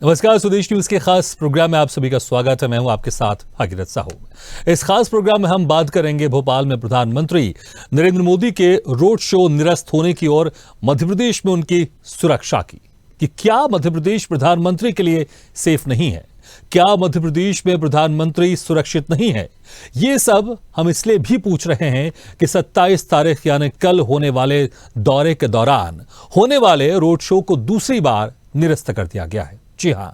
नमस्कार, स्वदेश न्यूज के खास प्रोग्राम में आप सभी का स्वागत है। मैं हूं आपके साथ भागीरथ साहू। इस खास प्रोग्राम में हम बात करेंगे भोपाल में प्रधानमंत्री नरेंद्र मोदी के रोड शो निरस्त होने की और मध्य प्रदेश में उनकी सुरक्षा की कि क्या मध्य प्रदेश प्रधानमंत्री के लिए सेफ नहीं है, क्या मध्य प्रदेश में प्रधानमंत्री सुरक्षित नहीं है। ये सब हम इसलिए भी पूछ रहे हैं कि 27 तारीख यानी कल होने वाले दौरे के दौरान होने वाले रोड शो को दूसरी बार निरस्त कर दिया गया है। जी हां,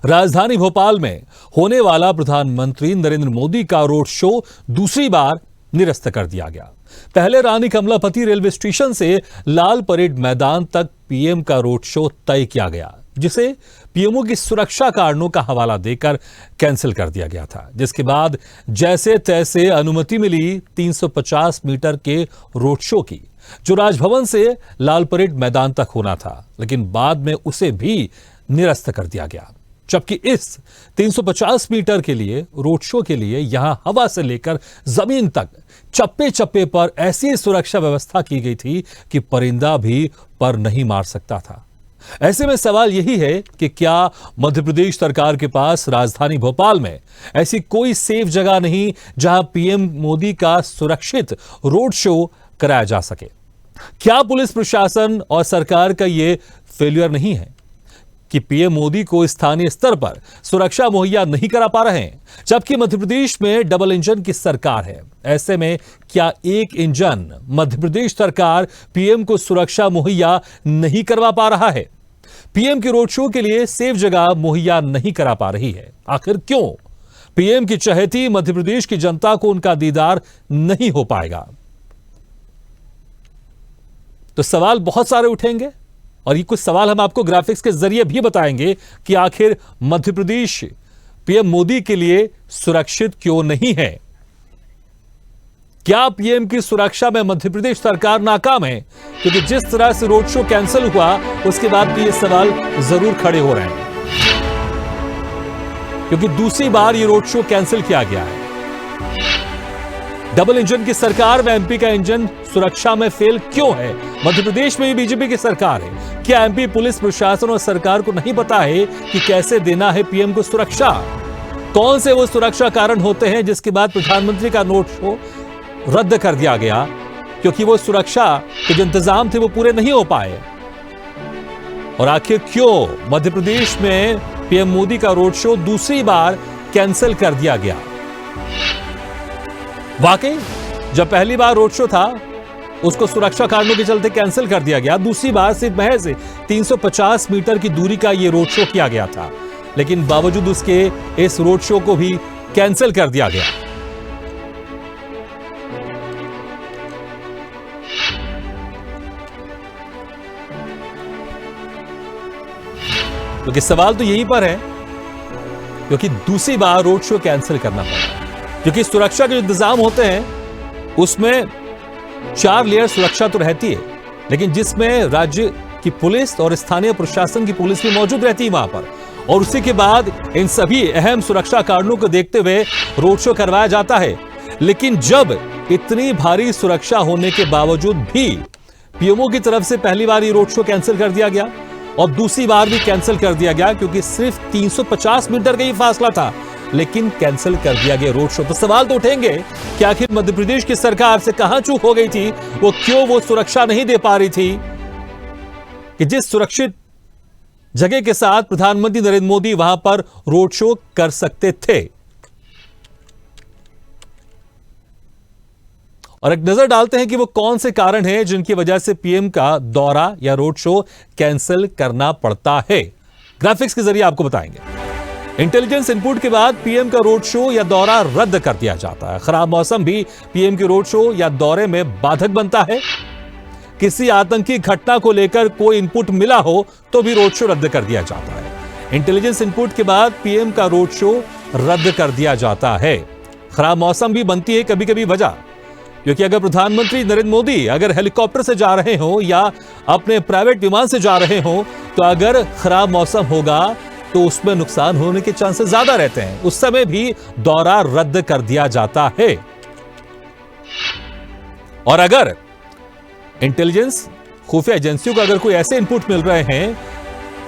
राजधानी भोपाल में होने वाला प्रधानमंत्री नरेंद्र मोदी का रोड शो दूसरी बार निरस्त कर दिया गया। पहले रानी कमलापति रेलवे स्टेशन से लाल परेड मैदान तक पीएम का रोड शो तय किया गया, जिसे पीएमओ की सुरक्षा कारणों का हवाला देकर कैंसिल कर दिया गया था, जिसके बाद जैसे तैसे अनुमति मिली 350 मीटर के रोड शो की, जो राजभवन से लाल परेड मैदान तक होना था, लेकिन बाद में उसे भी निरस्त कर दिया गया। जबकि इस 350 मीटर के लिए रोड शो के लिए यहां हवा से लेकर जमीन तक चप्पे चप्पे पर ऐसी सुरक्षा व्यवस्था की गई थी कि परिंदा भी पर नहीं मार सकता था। ऐसे में सवाल यही है कि क्या मध्य प्रदेश सरकार के पास राजधानी भोपाल में ऐसी कोई सेफ जगह नहीं जहां पीएम मोदी का सुरक्षित रोड शो कराया जा सके? क्या पुलिस प्रशासन और सरकार का यह फेल्यूर नहीं है कि पीएम मोदी को स्थानीय स्तर पर सुरक्षा मुहैया नहीं करा पा रहे हैं, जबकि मध्य प्रदेश में डबल इंजन की सरकार है? ऐसे में क्या एक इंजन मध्य प्रदेश सरकार पीएम को सुरक्षा मुहैया नहीं करवा पा रहा है? पीएम के रोड शो के लिए सेफ जगह मुहैया नहीं करा पा रही है? आखिर क्यों पीएम की चहेती मध्य प्रदेश की जनता को उनका दीदार नहीं हो पाएगा? तो सवाल बहुत सारे उठेंगे और ये कुछ सवाल हम आपको ग्राफिक्स के जरिए भी बताएंगे कि आखिर मध्य प्रदेश पीएम मोदी के लिए सुरक्षित क्यों नहीं है। क्या पीएम की सुरक्षा में मध्य प्रदेश सरकार नाकाम है? क्योंकि जिस तरह से रोड शो कैंसिल हुआ उसके बाद भी ये सवाल जरूर खड़े हो रहे हैं, क्योंकि दूसरी बार ये रोड शो कैंसिल किया गया है। डबल इंजन की सरकार में एमपी का इंजन सुरक्षा में फेल क्यों है? मध्य प्रदेश में भी बीजेपी की सरकार है। क्या एमपी पुलिस प्रशासन और सरकार को नहीं पता है कि कैसे देना है पीएम को सुरक्षा? कौन से वो सुरक्षा कारण होते हैं जिसके बाद प्रधानमंत्री का रोड शो रद्द कर दिया गया, क्योंकि वो सुरक्षा के जो इंतजाम थे वो पूरे नहीं हो पाए? और आखिर क्यों मध्य प्रदेश में पीएम मोदी का रोड शो दूसरी बार कैंसिल कर दिया गया? वाकई जब पहली बार रोड शो था उसको सुरक्षा कारणों के चलते कैंसिल कर दिया गया। दूसरी बार सिर्फ महज 350 मीटर की दूरी का यह रोड शो किया गया था, लेकिन बावजूद उसके इस रोड शो को भी कैंसिल कर दिया गया। क्योंकि सवाल तो यहीं पर है, क्योंकि दूसरी बार रोड शो कैंसिल करना पड़ा, क्योंकि सुरक्षा के इंतजाम होते हैं उसमें 4 लेयर सुरक्षा तो रहती है, लेकिन जिसमें राज्य की पुलिस और स्थानीय प्रशासन की पुलिस भी मौजूद रहती है वहां पर, और उसी के बाद इन सभी अहम सुरक्षा कारणों को देखते हुए रोड शो करवाया जाता है। लेकिन जब इतनी भारी सुरक्षा होने के बावजूद भी पीएमओ की तरफ से पहली बार ये रोड शो कैंसिल कर दिया गया और दूसरी बार भी कैंसिल कर दिया गया, क्योंकि सिर्फ 350 मीटर का ही फासला था, लेकिन कैंसिल कर दिया गया रोड शो। तो सवाल तो उठेंगे कि आखिर मध्य प्रदेश की सरकार से कहां चूक हो गई थी? वो क्यों वो सुरक्षा नहीं दे पा रही थी कि जिस सुरक्षित जगह के साथ प्रधानमंत्री नरेंद्र मोदी वहां पर रोड शो कर सकते थे? और एक नजर डालते हैं कि वो कौन से कारण हैं जिनकी वजह से पीएम का दौरा या रोड शो कैंसिल करना पड़ता है। ग्राफिक्स के जरिए आपको बताएंगे। इंटेलिजेंस इनपुट के बाद पीएम का रोड शो या दौरा रद्द कर दिया जाता है। खराब मौसम भी पीएम के रोड शो या दौरे में बाधक बनता है। किसी आतंकी घटना को लेकर कोई इनपुट मिला हो तो भी रोड शो रद्द कर दिया जाता है। इंटेलिजेंस इनपुट के बाद पीएम का रोड शो रद्द कर दिया जाता है। खराब मौसम भी बनती है कभी कभी वजह, क्योंकि अगर प्रधानमंत्री नरेंद्र मोदी अगर हेलीकॉप्टर से जा रहे हो या अपने प्राइवेट विमान से जा रहे हो, तो अगर खराब मौसम होगा तो उसमें नुकसान होने के चांसेस ज्यादा रहते हैं। उस समय भी दौरा रद्द कर दिया जाता है। और अगर इंटेलिजेंस खुफिया एजेंसियों को अगर कोई ऐसे इनपुट मिल रहे हैं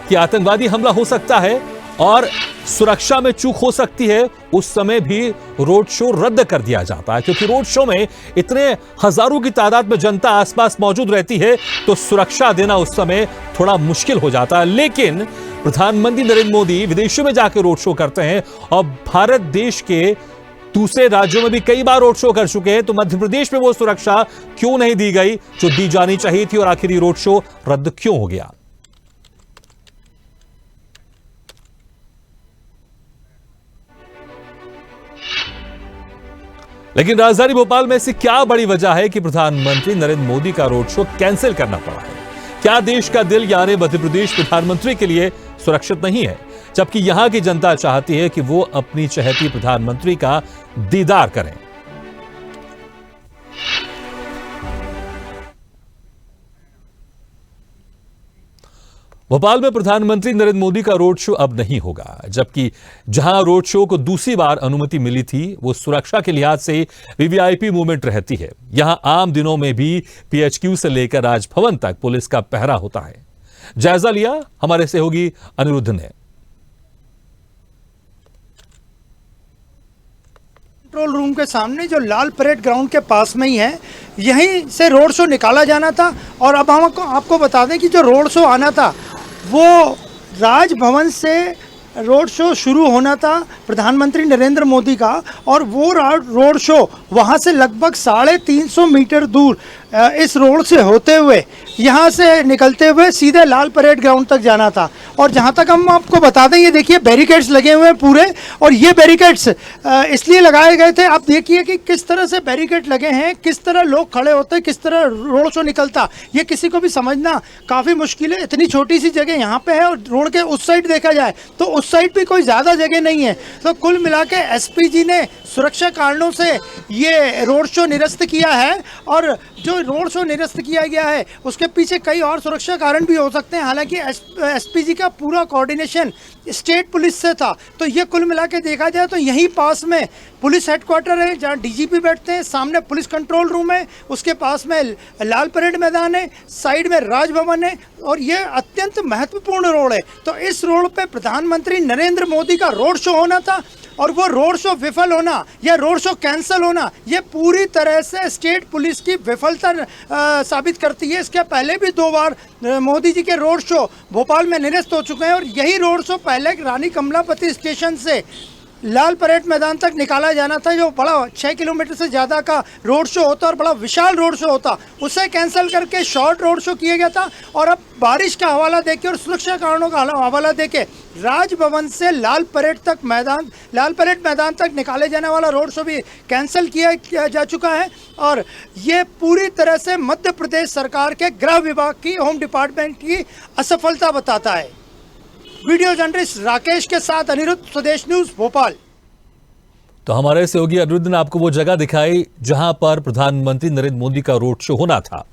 कि आतंकवादी हमला हो सकता है और सुरक्षा में चूक हो सकती है, उस समय भी रोड शो रद्द कर दिया जाता है, क्योंकि रोड शो में इतने हजारों की तादाद में जनता आसपास मौजूद रहती है, तो सुरक्षा देना उस समय थोड़ा मुश्किल हो जाता है। लेकिन प्रधानमंत्री नरेंद्र मोदी विदेशों में जाकर रोड शो करते हैं और भारत देश के दूसरे राज्यों में भी कई बार रोड शो कर चुके हैं, तो मध्य प्रदेश में वो सुरक्षा क्यों नहीं दी गई जो दी जानी चाहिए थी, और आखिर ये रोड शो रद्द क्यों हो गया? लेकिन राजधानी भोपाल में ऐसी क्या बड़ी वजह है कि प्रधानमंत्री नरेंद्र मोदी का रोड शो कैंसिल करना पड़ा है? क्या देश का दिल यानी मध्य प्रदेश प्रधानमंत्री के लिए सुरक्षित नहीं है, जबकि यहां की जनता चाहती है कि वो अपनी चहेती प्रधानमंत्री का दीदार करें? भोपाल में प्रधानमंत्री नरेंद्र मोदी का रोड शो अब नहीं होगा, जबकि जहां रोड शो को दूसरी बार अनुमति मिली थी, वो सुरक्षा के लिहाज से वीवीआईपी मूवमेंट रहती है। यहां आम दिनों में भी पीएचक्यू से लेकर राजभवन तक पुलिस का पहरा होता है। जायजा लिया हमारे सहयोगी अनिरुद्ध ने। कंट्रोल रूम के सामने जो लाल परेड ग्राउंड के पास में ही है, यहीं से रोड शो निकाला जाना था। और अब हम आपको बता दें कि जो रोड शो आना था वो राजभवन से रोड शो शुरू होना था प्रधानमंत्री नरेंद्र मोदी का, और वो रोड शो वहाँ से लगभग 350 मीटर दूर इस रोड से होते हुए यहाँ से निकलते हुए सीधे लाल परेड ग्राउंड तक जाना था। और जहाँ तक हम आपको बता दें, ये देखिए बैरिकेड्स लगे हुए हैं पूरे, और ये बैरिकेड्स इसलिए लगाए गए थे। आप देखिए कि किस तरह से बैरिकेड लगे हैं, किस तरह लोग खड़े होते हैं, किस तरह रोड शो निकलता, ये किसी को भी समझना काफ़ी मुश्किल है। इतनी छोटी सी जगह यहाँ पे है, और रोड के उस साइड देखा जाए तो उस साइड भी कोई ज़्यादा जगह नहीं है। तो कुल मिला के एसपीजी ने सुरक्षा कारणों से ये रोड शो निरस्त किया है, और जो रोड शो निरस्त किया गया है उसके पीछे कई और सुरक्षा कारण भी हो सकते हैं। हालांकि एसपीजी का पूरा कोऑर्डिनेशन स्टेट पुलिस से था। तो ये कुल मिला के देखा जाए तो यहीं पास में पुलिस हेडक्वार्टर है, जहाँ डीजीपी बैठते हैं, सामने पुलिस कंट्रोल रूम है, उसके पास में लाल परेड मैदान है, साइड में राजभवन है, और ये अत्यंत महत्वपूर्ण रोड है। तो इस रोड पे प्रधानमंत्री नरेंद्र मोदी का रोड शो होना था, और वो रोड शो विफल होना या रोड शो कैंसिल होना, ये पूरी तरह से स्टेट पुलिस की विफलता साबित करती है। इसके पहले भी 2 बार मोदी जी के रोड शो भोपाल में निरस्त हो चुके हैं, और यही रोड शो पहले रानी कमलापति स्टेशन से लाल परेड मैदान तक निकाला जाना था, जो बड़ा 6 किलोमीटर से ज़्यादा का रोड शो होता और बड़ा विशाल रोड शो होता, उसे कैंसिल करके शॉर्ट रोड शो किया गया था। और अब बारिश का हवाला देके और सुरक्षा कारणों का हवाला देके राजभवन से लाल परेड मैदान तक निकाले जाने वाला रोड शो भी कैंसिल किया जा चुका है। और ये पूरी तरह से मध्य प्रदेश सरकार के गृह विभाग की, होम डिपार्टमेंट की असफलता बताता है। वीडियो जर्नलिस्ट राकेश के साथ अनिरुद्ध, स्वदेश न्यूज भोपाल। तो हमारे सहयोगी अनिरुद्ध ने आपको वो जगह दिखाई जहां पर प्रधानमंत्री नरेंद्र मोदी का रोड शो होना था।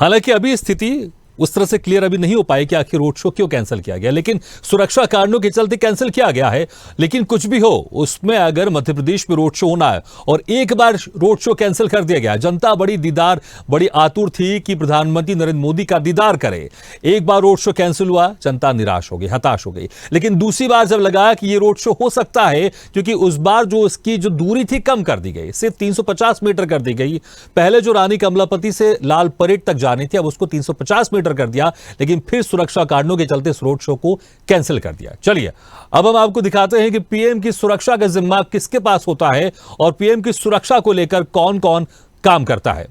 हालांकि अभी स्थिति उस तरह से क्लियर अभी नहीं हो पाई कि आखिर रोड शो क्यों कैंसिल किया गया, लेकिन सुरक्षा कारणों के चलते कैंसिल किया गया है। लेकिन कुछ भी हो, उसमें अगर मध्य प्रदेश में रोड शो होना है और एक बार रोड शो कैंसिल कर दिया गया, जनता बड़ी आतुर थी कि प्रधानमंत्री नरेंद्र मोदी का दीदार करे। एक बार रोड शो कैंसिल हुआ, जनता निराश हो गई, हताश हो गई। लेकिन दूसरी बार जब लगा कि ये रोड शो हो सकता है, क्योंकि उस बार जो इसकी जो दूरी थी कम कर दी गई, सिर्फ 350 मीटर कर दी गई। पहले जो रानी कमलापति से लाल परेड तक जानी थी, अब उसको 350 मीटर कर दिया, लेकिन फिर सुरक्षा कारणों के चलते इस रोड शो को कैंसिल कर दिया। चलिए अब हम आपको दिखाते हैं कि पीएम की सुरक्षा का जिम्मा किसके पास होता है और पीएम की सुरक्षा को लेकर कौन कौन काम करता है।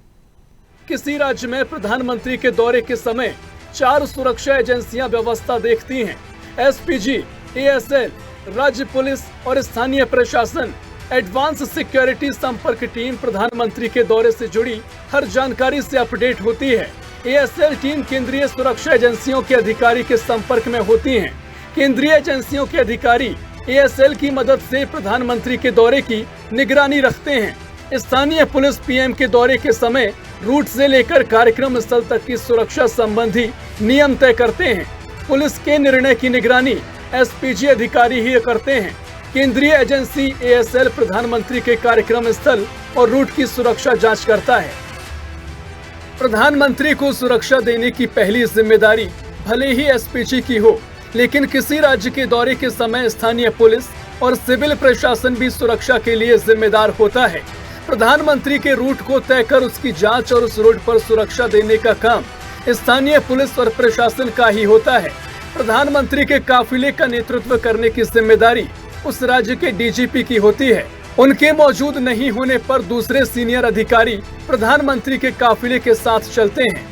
किसी राज्य में प्रधानमंत्री के दौरे के समय 4 सुरक्षा एजेंसियां व्यवस्था देखती हैं। एसपीजी, एएसएल, राज्य पुलिस और स्थानीय प्रशासन। एडवांस सिक्योरिटी संपर्क टीम प्रधानमंत्री के दौरे से जुड़ी हर जानकारी से अपडेट होती है। एएसएल टीम केंद्रीय सुरक्षा एजेंसियों के अधिकारी के संपर्क में होती हैं। केंद्रीय एजेंसियों के अधिकारी एएसएल की मदद से प्रधानमंत्री के दौरे की निगरानी रखते हैं। स्थानीय पुलिस पीएम के दौरे के समय रूट से लेकर कार्यक्रम स्थल तक की सुरक्षा संबंधी नियम तय करते हैं। पुलिस के निर्णय की निगरानी एसपीजी अधिकारी ही करते हैं। केंद्रीय एजेंसी एएसएल प्रधानमंत्री के कार्यक्रम स्थल और रूट की सुरक्षा जांच करता है। प्रधानमंत्री को सुरक्षा देने की पहली जिम्मेदारी भले ही एसपीजी की हो, लेकिन किसी राज्य के दौरे के समय स्थानीय पुलिस और सिविल प्रशासन भी सुरक्षा के लिए जिम्मेदार होता है। प्रधानमंत्री के रूट को तय कर उसकी जांच और उस रूट पर सुरक्षा देने का काम स्थानीय पुलिस और प्रशासन का ही होता है। प्रधानमंत्री के काफिले का नेतृत्व करने की जिम्मेदारी उस राज्य के डीजीपी की होती है। उनके मौजूद नहीं होने पर दूसरे सीनियर अधिकारी प्रधानमंत्री के काफिले के साथ चलते हैं।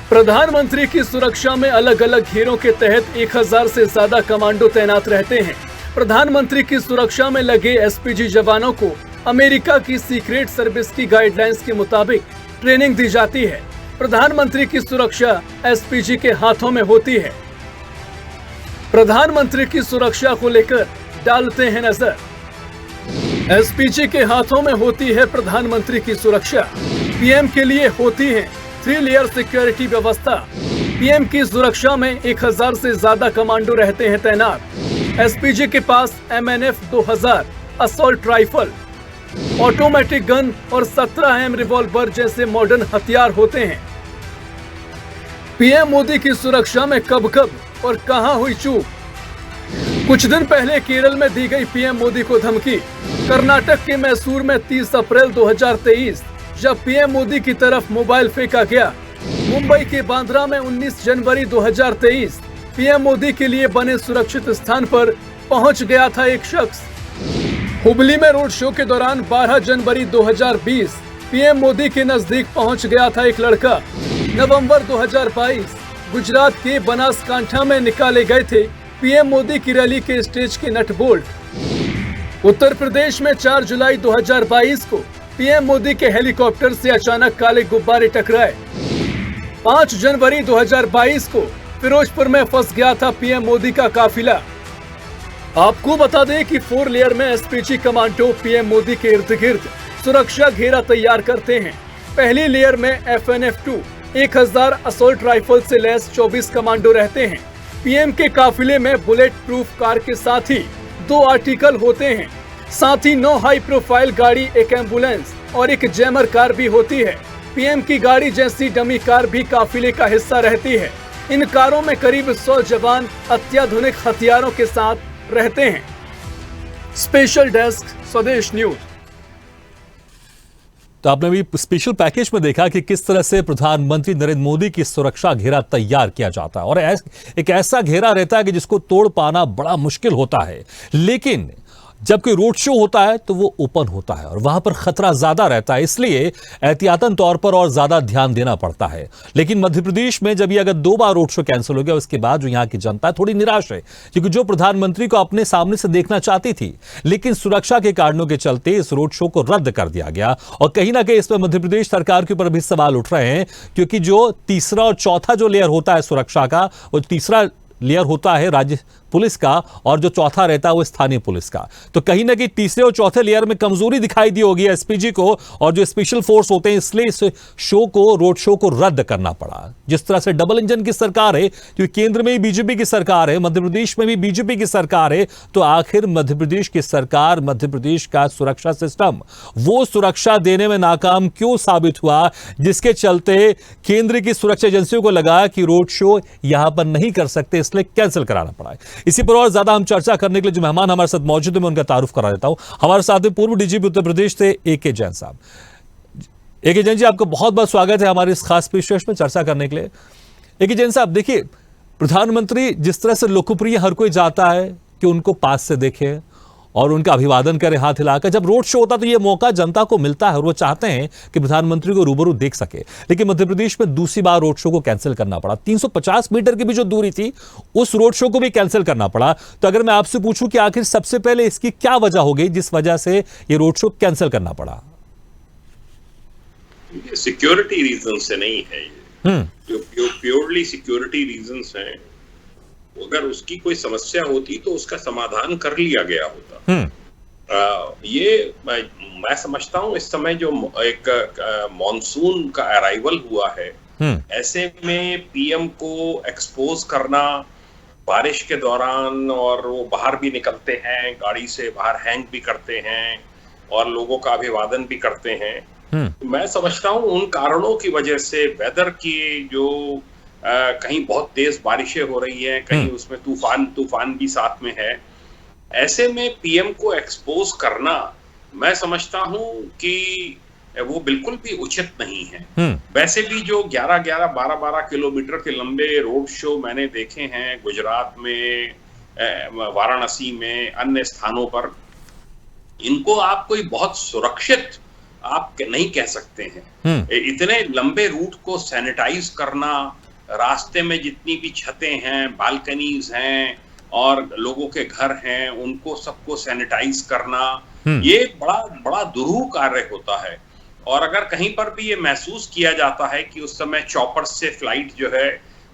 प्रधानमंत्री की सुरक्षा में अलग अलग घेरों के तहत 1000 से ज्यादा कमांडो तैनात रहते हैं। प्रधानमंत्री की सुरक्षा में लगे एसपीजी जवानों को अमेरिका की सीक्रेट सर्विस की गाइडलाइंस के मुताबिक ट्रेनिंग दी जाती है। प्रधानमंत्री की सुरक्षा एसपीजी के हाथों में होती है। प्रधानमंत्री की सुरक्षा को लेकर डालते हैं नजर। एसपीजी के हाथों में होती है प्रधानमंत्री की सुरक्षा। पीएम के लिए होती है 3 लेयर सिक्योरिटी व्यवस्था। पीएम की सुरक्षा में 1000 से ज्यादा कमांडो रहते हैं तैनात। एसपीजी के पास MNF 2000 assault rifle, automatic gun और 17 रिवॉल्वर जैसे मॉडर्न हथियार होते हैं। पीएम मोदी की सुरक्षा में कब और कहां हुई चूक। कुछ दिन पहले केरल में दी गई पीएम मोदी को धमकी। कर्नाटक के मैसूर में 30 अप्रैल 2023 जब पीएम मोदी की तरफ मोबाइल फेंका गया। मुंबई के बांद्रा में 19 जनवरी 2023 पीएम मोदी के लिए बने सुरक्षित स्थान पर पहुंच गया था एक शख्स। हुबली में रोड शो के दौरान 12 जनवरी 2020 पीएम मोदी के नजदीक पहुंच गया था एक लड़का। नवंबर 2022 गुजरात के बनासकांठा में निकाले गए थे पीएम मोदी की रैली के स्टेज के नट बोल्ट। उत्तर प्रदेश में 4 जुलाई 2022 को पीएम मोदी के हेलीकॉप्टर से अचानक काले गुब्बारे टकराए। 5 जनवरी 2022 को फिरोजपुर में फंस गया था पीएम मोदी का काफिला। आपको बता दें कि 4 लेयर में एसपीजी कमांडो पीएम मोदी के इर्द गिर्द सुरक्षा घेरा तैयार करते हैं। पहली लेयर में FNF-2 1000 असॉल्ट राइफल से लैस 24 कमांडो रहते हैं। पीएम के काफिले में बुलेट प्रूफ कार के साथ ही 2 आर्टिकल होते हैं। साथ ही 9 हाई प्रोफाइल गाड़ी, एक एम्बुलेंस और एक जैमर कार भी होती है। पीएम की गाड़ी जैसी डमी कार भी काफिले का हिस्सा रहती है। इन कारों में करीब 100 जवान अत्याधुनिक हथियारों के साथ रहते हैं। स्पेशल डेस्क, स्वदेश न्यूज। तो आपने भी स्पेशल पैकेज में देखा कि किस तरह से प्रधानमंत्री नरेंद्र मोदी की सुरक्षा घेरा तैयार किया जाता है और एक ऐसा घेरा रहता है कि जिसको तोड़ पाना बड़ा मुश्किल होता है। लेकिन जब कोई रोड शो होता है तो वो ओपन होता है और वहां पर खतरा ज्यादा रहता है, इसलिए एहतियातन तौर पर और ज्यादा ध्यान देना पड़ता है। लेकिन मध्य प्रदेश में जब ये अगर 2 बार रोड शो कैंसिल हो गया, उसके बाद जो यहां की जनता है थोड़ी निराश है, क्योंकि जो प्रधानमंत्री को अपने सामने से देखना चाहती थी, लेकिन सुरक्षा के कारणों के चलते इस रोड शो को रद्द कर दिया गया। और कहीं ना कहीं इसमें मध्य प्रदेश सरकार के ऊपर भी सवाल उठ रहे हैं, क्योंकि जो तीसरा और चौथा जो लेयर होता है सुरक्षा का, वो तीसरा लेयर होता है राज्य पुलिस का और जो चौथा रहता है वो स्थानीय पुलिस का। तो कहीं ना कहीं तीसरे और चौथे लेयर में कमजोरी दिखाई दी होगी एसपीजी को और जो स्पेशल फोर्स होते हैं, इसलिए इस शो को, रोड शो को रद्द करना पड़ा। जिस तरह से डबल इंजन की सरकार है, क्योंकि केंद्र में ही बीजेपी की सरकार है, मध्य प्रदेश में भी बीजेपी की सरकार है, तो आखिर मध्य प्रदेश की सरकार, मध्य प्रदेश का सुरक्षा सिस्टम वो सुरक्षा देने में नाकाम क्यों साबित हुआ, जिसके चलते केंद्र की सुरक्षा एजेंसियों को लगा कि रोड शो यहां पर नहीं कर सकते, इसलिए कैंसिल कराना पड़ा। इसी पर और ज्यादा हम चर्चा करने के लिए जो मेहमान हमारे साथ मौजूद है, मैं उनका तारुफ करा देता हूं। हमारे साथ पूर्व डीजीपी उत्तर प्रदेश से AK जैन साहब। AK जैन जी, आपका बहुत बहुत स्वागत है हमारे इस खास पेशकश में चर्चा करने के लिए। AK जैन साहब, देखिए, प्रधानमंत्री जिस तरह से लोकप्रिय हर कोई चाहता है कि उनको पास से देखे और उनका अभिवादन करें हाथ हिलाकर, जब रोड शो होता तो ये मौका जनता को मिलता है और वो चाहते हैं कि प्रधानमंत्री को रूबरू देख सके। लेकिन मध्य प्रदेश में दूसरी बार रोड शो को कैंसिल करना पड़ा। 350 मीटर की भी जो दूरी थी, उस रोड शो को भी कैंसिल करना पड़ा। तो अगर मैं आपसे पूछूं कि आखिर सबसे पहले इसकी क्या वजह हो गई जिस वजह से ये रोड शो कैंसिल करना पड़ा? सिक्योरिटी रीजन से नहीं है ये, जो प्योरली सिक्योरिटी रीजंस हैं। अगर उसकी कोई समस्या होती तो उसका समाधान कर लिया गया होता। ये मैं समझता हूँ इस समय जो एक मॉनसून का अराइवल हुआ है, ऐसे में पीएम को एक्सपोज करना बारिश के दौरान, और वो बाहर भी निकलते हैं, गाड़ी से बाहर हैंग भी करते हैं और लोगों का अभिवादन भी करते हैं। मैं समझता हूँ उन कारणों की वजह से, वेदर की जो कहीं बहुत तेज बारिशें हो रही हैं, कहीं उसमें तूफान भी साथ में है। ऐसे में पीएम को एक्सपोज करना मैं समझता हूं कि वो बिल्कुल भी उचित नहीं है। वैसे भी जो 11-11, 12-12 किलोमीटर के लंबे रोड शो मैंने देखे हैं गुजरात में, वाराणसी में, अन्य स्थानों पर, इनको आप कोई बहुत सुरक्षित आप नहीं कह सकते हैं। इतने लंबे रूट को सैनिटाइज करना, रास्ते में जितनी भी छतें हैं, बालकनीज हैं और लोगों के घर हैं, उनको सबको सैनिटाइज करना, ये बड़ा दुरूह कार्य होता है। और अगर कहीं पर भी ये महसूस किया जाता है कि उस समय चॉपर से फ्लाइट जो है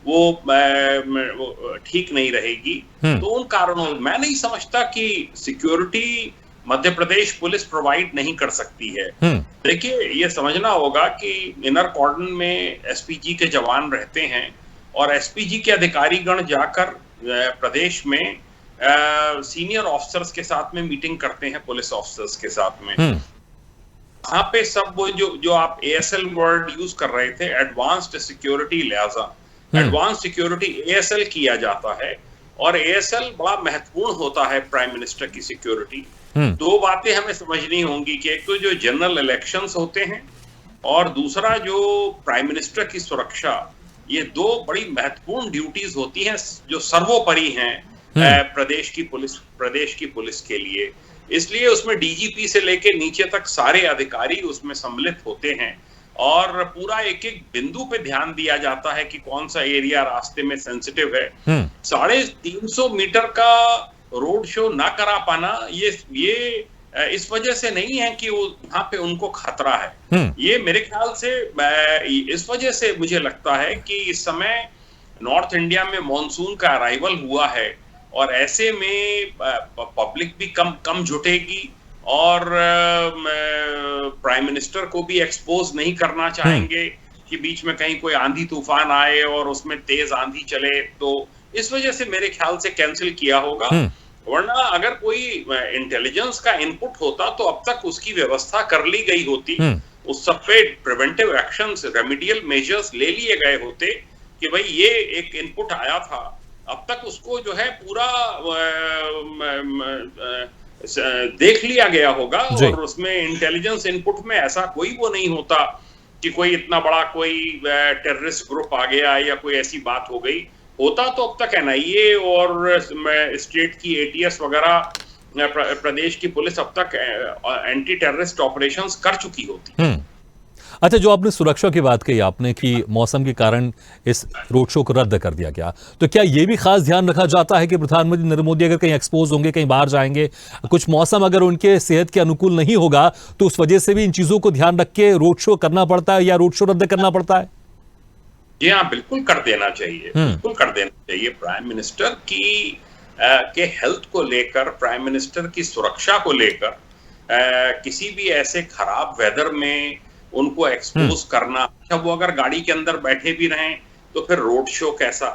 वो ठीक नहीं रहेगी, तो उन कारणों मैं नहीं समझता कि security Madhya Pradesh police provide नहीं कर सकती है। देखिए, ये समझना होगा कि इनर कॉर्डन में एसपीजी के जवान रहते हैं और एसपीजी के अधिकारीगण जाकर प्रदेश में सीनियर ऑफिसर्स के साथ में मीटिंग करते हैं, पुलिस ऑफिसर्स के साथ में। वहां पे सब वो जो आप एएसएल वर्ड यूज कर रहे थे, एडवांस्ड सिक्योरिटी, लिहाजा एडवांस सिक्योरिटी एएसएल किया जाता है। और एएसएल बड़ा महत्वपूर्ण होता है प्राइम मिनिस्टर की सिक्योरिटी। दो बातें हमें समझनी होंगी कि एक तो जो जनरल इलेक्शंस होते हैं और दूसरा जो प्राइम मिनिस्टर की सुरक्षा, ये दो बड़ी महत्वपूर्ण ड्यूटीज होती हैं जो सर्वोपरि हैं प्रदेश की पुलिस के लिए। इसलिए उसमें डीजीपी से लेके नीचे तक सारे अधिकारी उसमें सम्मिलित होते हैं और पूरा एक एक बिंदु पे ध्यान दिया जाता है कि कौन सा एरिया रास्ते में सेंसिटिव है। 350 मीटर का रोड शो ना करा पाना ये इस वजह से नहीं है कि वहां पे उनको खतरा है। ये मेरे ख्याल से इस वजह से मुझे लगता है कि इस समय नॉर्थ इंडिया में मॉनसून का अराइवल हुआ है और ऐसे में पब्लिक भी कम जुटेगी और प्राइम मिनिस्टर को भी एक्सपोज नहीं करना चाहेंगे कि बीच में कहीं कोई आंधी तूफान आए और उसमें तेज आंधी चले, तो इस वजह से मेरे ख्याल से कैंसिल किया होगा। वरना अगर कोई इंटेलिजेंस का इनपुट होता तो अब तक उसकी व्यवस्था कर ली गई होती, उस सब पे प्रिवेंटिव एक्शंस, रेमेडियल मेजर्स ले लिए गए होते कि भाई ये एक इनपुट आया था, अब तक उसको जो है पूरा देख लिया गया होगा और उसमें इंटेलिजेंस इनपुट में ऐसा कोई वो नहीं होता कि कोई इतना बड़ा कोई टेररिस्ट ग्रुप आ गया या कोई ऐसी बात हो गई। होता तो अब तक एनआईए और स्टेट की एटीएस वगैरह, प्रदेश की पुलिस अब तक एंटी टेररिस्ट ऑपरेशंस कर चुकी होती। अच्छा, जो आपने सुरक्षा की बात कही आपने कि मौसम के कारण इस रोड शो को रद्द कर दिया गया, तो क्या यह भी खास ध्यान रखा जाता है कि प्रधानमंत्री नरेंद्र मोदी अगर कहीं एक्सपोज होंगे, कहीं बाहर जाएंगे, कुछ मौसम अगर उनके सेहत के अनुकूल नहीं होगा तो उस वजह से भी इन चीजों को ध्यान रख के रोड शो करना पड़ता है या रोड शो रद्द करना पड़ता है? जी हाँ, बिल्कुल कर देना चाहिए, बिल्कुल कर देना चाहिए। प्राइम मिनिस्टर की के हेल्थ को लेकर, प्राइम मिनिस्टर की सुरक्षा को लेकर किसी भी ऐसे खराब वेदर में उनको एक्सपोज करना, जब वो अगर गाड़ी के अंदर बैठे भी रहें तो फिर रोड शो कैसा?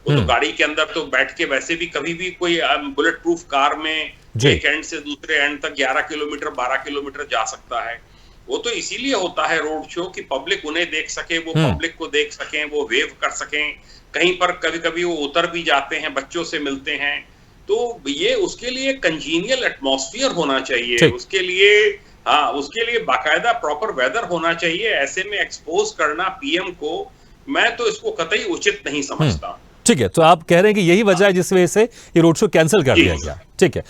वो तो गाड़ी के अंदर तो बैठ के वैसे भी कभी भी कोई बुलेट प्रूफ कार में एक एंड से दूसरे एंड तक 11 किलोमीटर 12 किलोमीटर जा सकता है। वो तो इसीलिए होता है रोड शो कि पब्लिक उन्हें देख सके, वो पब्लिक को देख सकें, वो वेव कर सकें। कहीं पर कभी कभी वो उतर भी जाते हैं, बच्चों से मिलते हैं, तो ये उसके लिए कंजीनियल एटमॉस्फेयर होना चाहिए, उसके लिए बाकायदा प्रॉपर वेदर होना चाहिए। ऐसे में एक्सपोज करना पीएम को, मैं तो इसको कतई उचित नहीं समझता। ठीक है, तो आप कह रहे हैं कि यही वजह है जिस वजह से ये रोड शो कैंसिल कर दिया गया। ठीक है,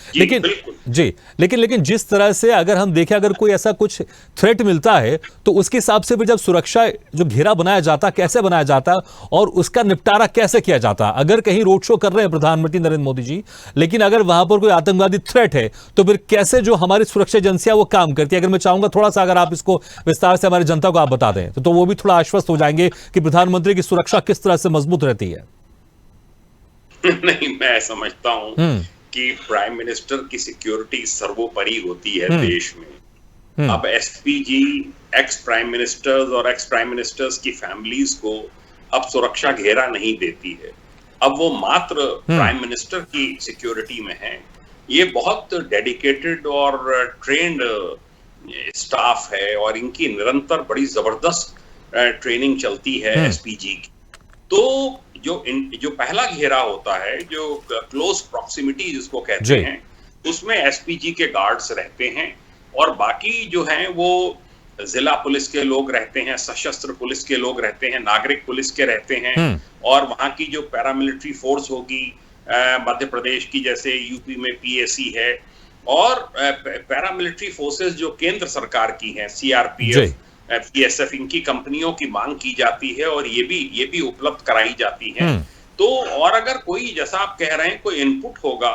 लेकिन जिस तरह से अगर हम देखें, अगर कोई ऐसा कुछ थ्रेट मिलता है तो उसके हिसाब से भी जब सुरक्षा जो घेरा बनाया जाता है, कैसे बनाया जाता है और उसका निपटारा कैसे किया जाता है? अगर कहीं रोड शो कर रहे हैं प्रधानमंत्री नरेंद्र मोदी जी, लेकिन अगर वहां पर कोई आतंकवादी थ्रेट है तो फिर कैसे जो हमारी सुरक्षा एजेंसियां वो काम करती है? अगर मैं चाहूंगा थोड़ा सा अगर आप इसको विस्तार से हमारी जनता को आप बता दें तो वो भी थोड़ा आश्वस्त हो जाएंगे कि प्रधानमंत्री की सुरक्षा किस तरह से मजबूत रहती है। नहीं, मैं समझता हूं कि प्राइम मिनिस्टर की सिक्योरिटी सर्वोपरि होती है देश में। अब एसपीजी, एक्स प्राइम मिनिस्टर्स और एक्स प्राइम मिनिस्टर्स की फैमिलीज को अब सुरक्षा घेरा नहीं देती है, अब वो मात्र प्राइम मिनिस्टर की सिक्योरिटी में है। ये बहुत डेडिकेटेड और ट्रेन्ड स्टाफ है और इनकी निरंतर बड़ी जबरदस्त ट्रेनिंग चलती है एसपीजी की। तो जो पहला घेरा होता है, जो क्लोज प्रॉक्सिमिटी जिसको कहते हैं, उसमें एसपीजी के गार्ड्स रहते हैं और बाकी जो हैं वो जिला पुलिस के लोग रहते हैं, सशस्त्र पुलिस के लोग रहते हैं, नागरिक पुलिस के रहते हैं और वहां की जो पैरामिलिट्री फोर्स होगी मध्य प्रदेश की, जैसे यूपी में पीएसी है, और पैरामिलिट्री फोर्सेस जो केंद्र सरकार की हैं, सीआरपीएफ, पीएसएफ, इनकी कंपनियों की मांग की जाती है और ये भी उपलब्ध कराई जाती है। तो और अगर कोई, जैसा आप कह रहे हैं, कोई इनपुट होगा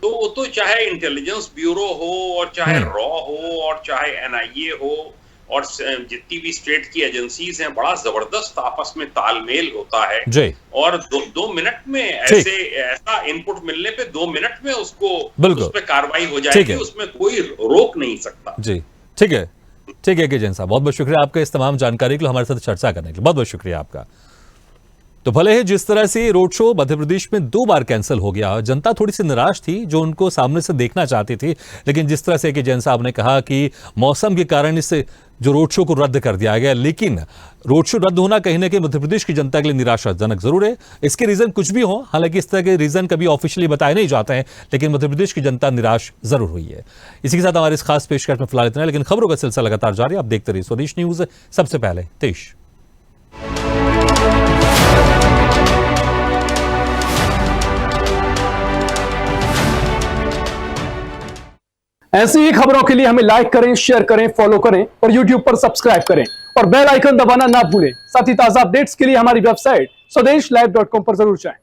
तो वो तो चाहे इंटेलिजेंस ब्यूरो हो और चाहे रॉ हो और चाहे एनआईए हो और जितनी भी स्टेट की एजेंसीज हैं, बड़ा जबरदस्त आपस में तालमेल होता है और दो मिनट में ऐसा इनपुट मिलने पे 2 मिनट में उस पे कार्रवाई हो जाएगी, उसमें कोई रोक नहीं सकता। जी ठीक है कि जैन साहब, बहुत बहुत शुक्रिया आपका इस तमाम जानकारी के लिए, हमारे साथ चर्चा करने के लिए बहुत बहुत शुक्रिया आपका। तो भले ही जिस तरह से रोड शो मध्य प्रदेश में 2 बार कैंसिल हो गया, जनता थोड़ी सी निराश थी जो उनको सामने से देखना चाहती थी, लेकिन जिस तरह से कि जैन साहब ने कहा कि मौसम के कारण इस जो रोड शो को रद्द कर दिया गया, लेकिन रोड शो रद्द होना कहीं ना कहीं मध्य प्रदेश की जनता के लिए निराशाजनक जरूर है। इसके रीजन कुछ भी हो, हालांकि इस तरह के रीजन कभी ऑफिशियली बताए नहीं जाते हैं, लेकिन मध्य प्रदेश की जनता निराश जरूर हुई है। इसी के साथ हमारे इस खास पेशकश में फिलहाल इतना है, लेकिन खबरों का सिलसिला लगातार जारी है। आप देखते रहिए स्वदेश न्यूज। सबसे पहले तेज ऐसी ही खबरों के लिए हमें लाइक करें, शेयर करें, फॉलो करें और YouTube पर सब्सक्राइब करें और बेल आइकन दबाना ना भूलें। साथ ही ताजा अपडेट्स के लिए हमारी वेबसाइट swadesh live.com पर जरूर जाएं।